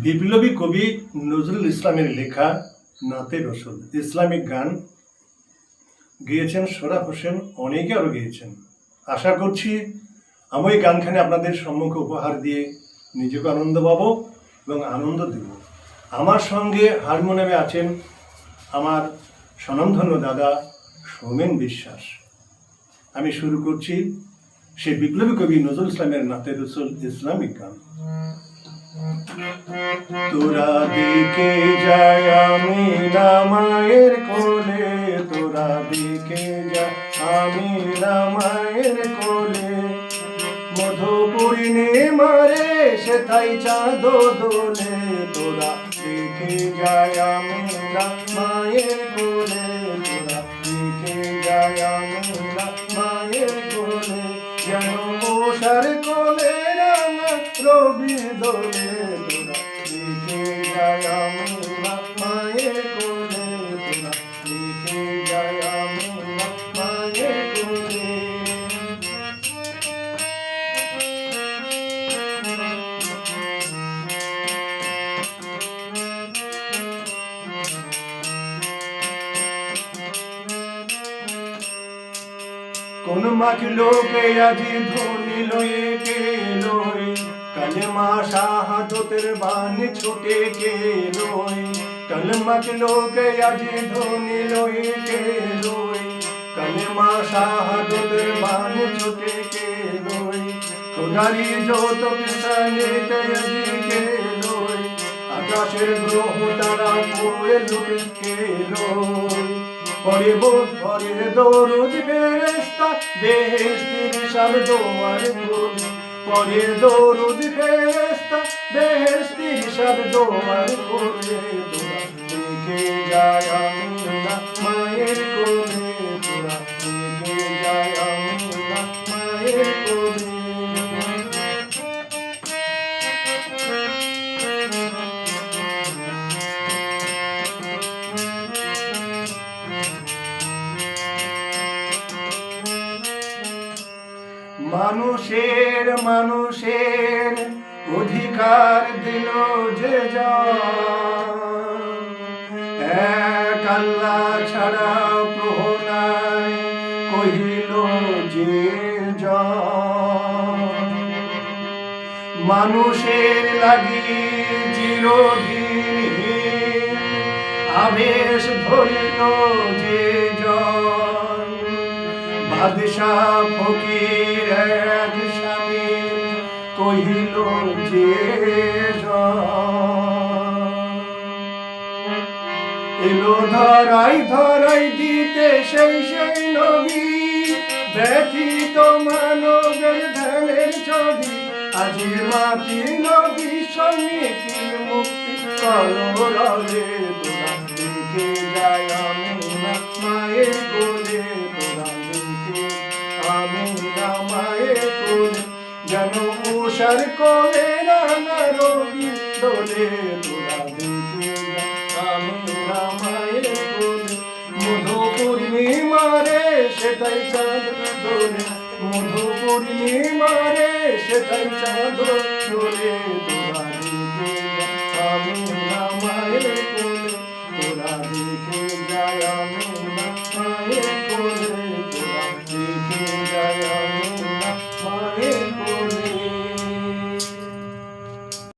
বিপ্লবী কবি নজরুল ইসলামের লেখা নাতে রসুল ইসলামিক গান গেয়েছেন সোহরাব হোসেন, অনেকে আরও গেয়েছেন। আশা করছি আমি এই গানখানে আপনাদের সম্মুখে উপহার দিয়ে নিজেকে আনন্দ পাবো এবং আনন্দ দেব। আমার সঙ্গে হারমোনিয়ামে আছেন আমার স্বনামধন্য দাদা সৌমেন বিশ্বাস। আমি শুরু করছি সেই বিপ্লবী কবি নজরুল ইসলামের নাতে রসুল ইসলামিক গান। তোরা দিকে যায় আমি না মায়ের কোলে, তোরা দিকে যায় আমি না মায়ের কোলে, মধু পূর্ণিমারে সেথায় চাঁদ দোলে, তোরা দিকে যায় আমি না মায়ের কোলে, তোরা দিকে যায় আমি না মায়ের কোলে, যেন মশার কোলে রাঙা রবি দোলে, তোরা দিকে যায় আমি না মায়ের কোলে, তোরা দিকে যায় আমি না মায়ের কোলে। কোন মাঠ লোকে আজি ধনী লয়ে কে লই, কালেমা শাহাদতের বাণী ছুটে কে লই, কালেমাঠ লোকে আজি ধনী লয়ে কে লই, কালেমা শাহাদতের বাণী ছুটে কে লই, খোদারি যত পিছানিতে আজি কে লই, আকাশের গ্রহ তারা পড়ে লুটে কে লই, পরে বোধ পরে দরুদ ফেরেশতা বেহেশতের সব দোয়ার খুলে, পরে দরুদ ফেরেশতা বেহেশতের সব দোয়ার খুলে, তোরা দিকে যায় আমি না মায়ের কোলে, তোরা দিকে যায় আমি না মায়ের কোলে। মানুষের মানুষের অধিকার দিল যে জন, এক আল্লাহ ছাড়া প্রভু নাই কহিল যে জন, মানুষের লাগি চিরদিন আবেশ ধরিল যে জন, বাদশাহ ফকির এক স্বামী কহিল যে এলো ধরাই ধরাই দিতে সেই সেই নবী, ব্যথিত মানবের ধ্যানের ছবি, আজি মাটি নবী সন্নিধির মুক্তি কলরবে, তোরা দিকে যায় আমি না মায়ের কোলে, তোরা দিকে আমি না মায়ের কোলে, যেন উষার কোলে রাঙা রবি দোলে, তোরা দিকে যায় আমি না মায়ের কোলে, মধু পূর্ণিমারে সেটাই চাঁদ দোলে, মধু পূর্ণিমারে সেটাই চাঁদ দোলে।